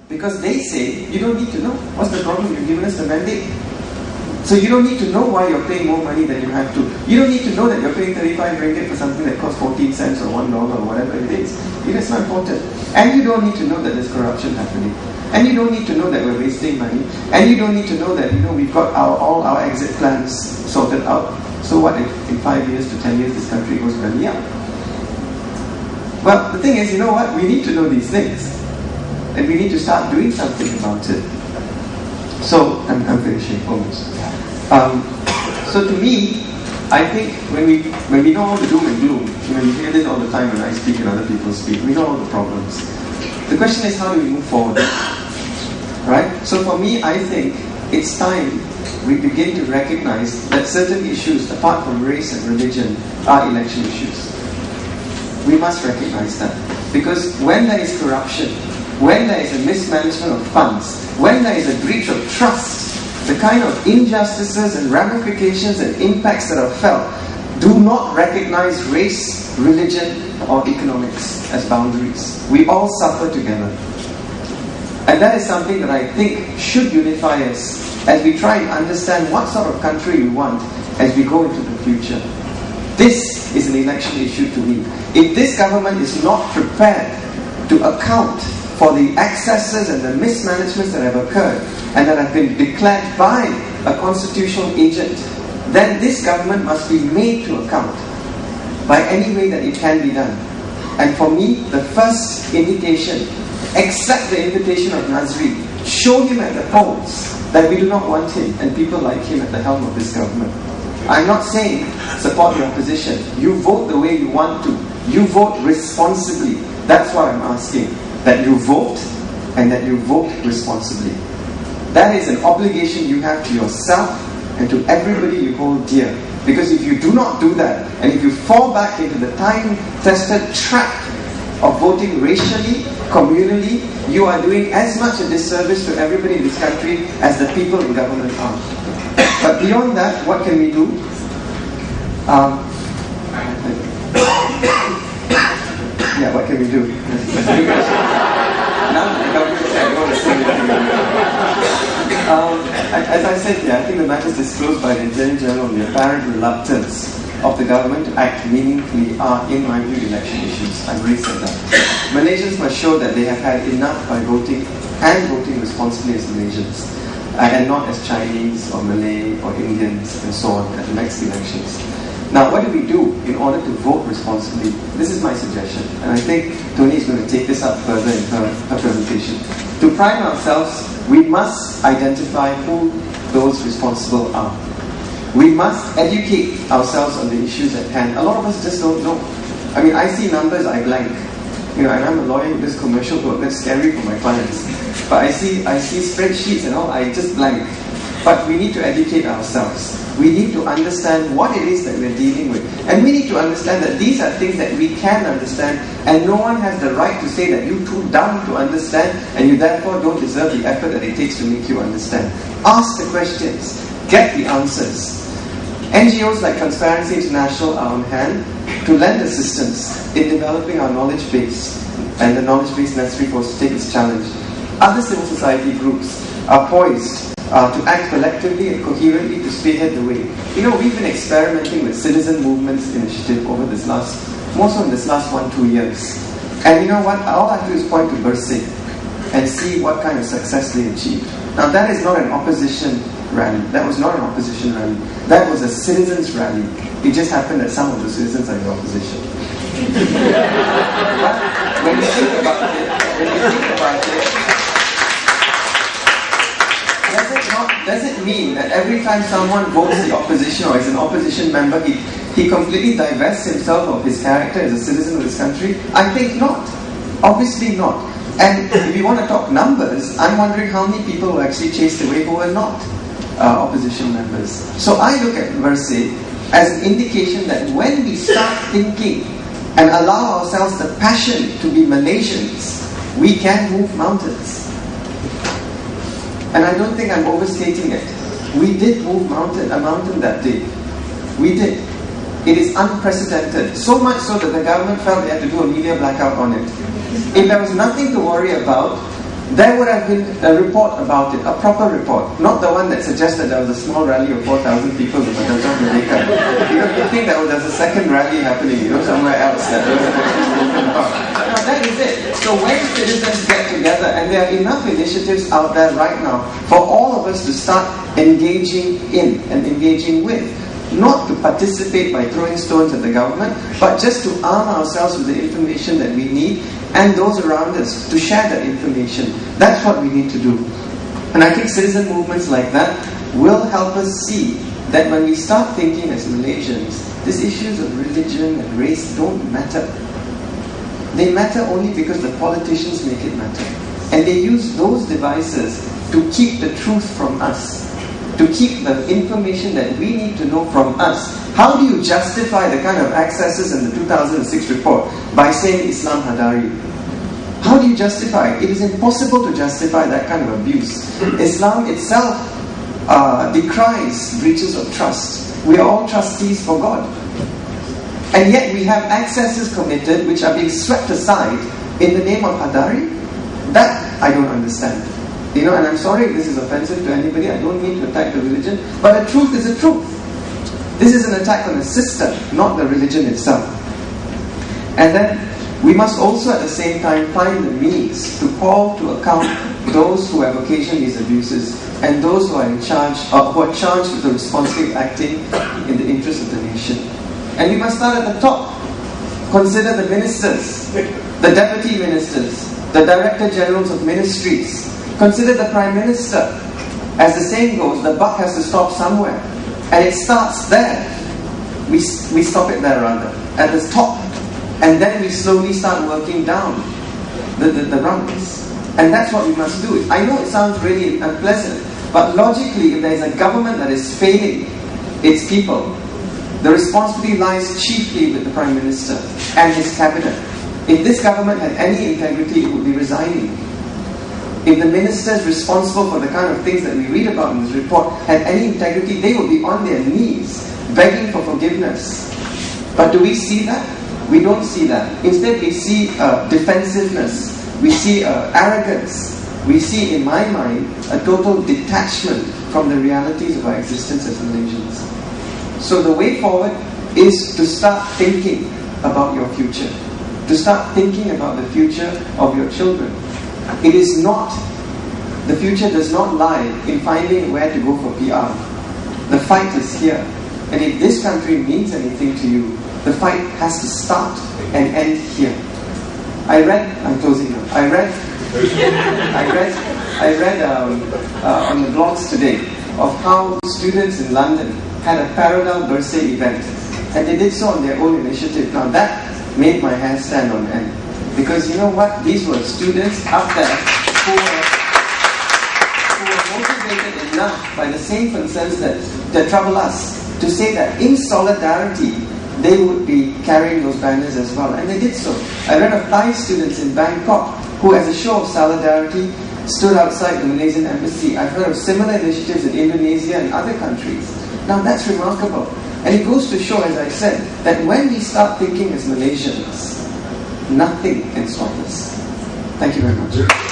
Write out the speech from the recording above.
Because they say, you don't need to know. What's the problem? You've given us the mandate. So you don't need to know why you're paying more money than you have to. You don't need to know that you're paying 35 ringgit for something that costs 14 cents or $1 or whatever it is. It's not important. And you don't need to know that there's corruption happening. And you don't need to know that we're wasting money. And you don't need to know that, we've got all our exit plans sorted out. So what if in 5 years to 10 years this country goes belly up? Well, the thing is, you know what? We need to know these things. And we need to start doing something about it. So, I'm finishing almost. So to me, I think when we know all the doom and gloom, you hear this all the time when I speak and other people speak, we know all the problems. The question is, how do we move forward? Right? So for me, I think it's time we begin to recognize that certain issues, apart from race and religion, are election issues. We must recognize that. Because when there is corruption, when there is a mismanagement of funds, when there is a breach of trust, the kind of injustices and ramifications and impacts that are felt do not recognize race, religion, or economics as boundaries. We all suffer together. And that is something that I think should unify us as we try and understand what sort of country we want as we go into the future. This is an election issue to me. If this government is not prepared to account for the excesses and the mismanagements that have occurred and that have been declared by a constitutional agent, then this government must be made to account by any way that it can be done. And for me, the first indication, accept the invitation of Nazri, show him at the polls that we do not want him and people like him at the helm of this government. I'm not saying support the opposition. You vote the way you want to. You vote responsibly. That's what I'm asking. That you vote and that you vote responsibly. That is an obligation you have to yourself and to everybody you hold dear. Because if you do not do that, and if you fall back into the time-tested trap of voting racially, communally, you are doing as much a disservice to everybody in this country as the people in government are. But beyond that, what can we do? Yeah, what can we do? Now the government said, I don't want to say anything. As I said, I think the matter is disclosed by the Attorney General on the apparent reluctance of the government to act meaningfully are, in my view, election issues. I've already said that. Malaysians must show that they have had enough by voting and voting responsibly as Malaysians, and not as Chinese or Malay or Indians and so on at the next elections. Now, what do we do in order to vote responsibly? This is my suggestion, and I think Tony is going to take this up further in her presentation. To prime ourselves, we must identify who those responsible are. We must educate ourselves on the issues at hand. A lot of us just don't know. I mean, I see numbers, I blank. And I'm a lawyer with this commercial work, that's scary for my clients. But I see spreadsheets and all, I just blank. But we need to educate ourselves. We need to understand what it is that we're dealing with. And we need to understand that these are things that we can understand, and no one has the right to say that you're too dumb to understand, and you therefore don't deserve the effort that it takes to make you understand. Ask the questions. Get the answers. NGOs like Transparency International are on hand to lend assistance in developing our knowledge base and the knowledge base necessary for us to take this challenge. Other civil society groups are poised to act collectively and coherently to spearhead the way. We've been experimenting with citizen movements initiative over this more so in this last 1-2 years. And you know what? All I have to do is point to Bersih and see what kind of success they achieved. Now that is not an opposition rally. That was not an opposition rally. That was a citizens' rally. It just happened that some of the citizens are in opposition. But when you think about it, does it mean that every time someone votes the opposition or is an opposition member, he completely divests himself of his character as a citizen of this country? I think not. Obviously not. And if you want to talk numbers, I'm wondering how many people were actually chased away who were not opposition members. So I look at Bersih as an indication that when we start thinking and allow ourselves the passion to be Malaysians, we can move mountains. And I don't think I'm overstating it. We did move a mountain that day. We did. It is unprecedented. So much so that the government felt they had to do a media blackout on it. If there was nothing to worry about, there would have been a report about it, a proper report, not the one that suggested there was a small rally of 4,000 people in Merdeka. You think that there's a second rally happening, somewhere else that wasn't actually spoken about. No, that is it. So when citizens get together, and there are enough initiatives out there right now for all of us to start engaging in and engaging with, not to participate by throwing stones at the government, but just to arm ourselves with the information that we need and those around us to share that information. That's what we need to do. And I think citizen movements like that will help us see that when we start thinking as Malaysians, these issues of religion and race don't matter. They matter only because the politicians make it matter. And they use those devices to keep the truth from us, to keep the information that we need to know from us. How do you justify the kind of accesses in the 2006 report by saying Islam Hadari? How do you justify it? It is impossible to justify that kind of abuse. Islam itself decries breaches of trust. We are all trustees for God. And yet we have accesses committed which are being swept aside in the name of Hadari? That I don't understand. And I'm sorry if this is offensive to anybody, I don't mean to attack the religion, but the truth is the truth. This is an attack on the system, not the religion itself. And then we must also at the same time find the means to call to account those who have occasioned these abuses and those who are in charge, or who are charged with the responsibility of acting in the interest of the nation. And we must start at the top. Consider the ministers, the deputy ministers, the director generals of ministries. Consider the Prime Minister. As the saying goes, the buck has to stop somewhere. And it starts there. We stop it there rather, at the top. And then we slowly start working down the rungs. And that's what we must do. I know it sounds really unpleasant, but logically, if there is a government that is failing its people, the responsibility lies chiefly with the Prime Minister and his cabinet. If this government had any integrity, it would be resigning. If the ministers responsible for the kind of things that we read about in this report had any integrity, they would be on their knees begging for forgiveness. But do we see that? We don't see that. Instead, we see defensiveness. We see arrogance. We see, in my mind, a total detachment from the realities of our existence as Malaysians. So the way forward is to start thinking about your future. To start thinking about the future of your children. It is not, the future does not lie in finding where to go for PR. The fight is here. And if this country means anything to you, the fight has to start and end here. I'm closing now. I read on the blogs today of how students in London had a parallel birthday event. And they did so on their own initiative. Now that made my hair stand on end. Because you know what? These were students up there who were motivated enough by the same concerns that trouble us to say that in solidarity they would be carrying those banners as well. And they did so. I read of Thai students in Bangkok who, as a show of solidarity, stood outside the Malaysian embassy. I've heard of similar initiatives in Indonesia and other countries. Now that's remarkable. And it goes to show, as I said, that when we start thinking as Malaysians, nothing can stop us. Thank you very much.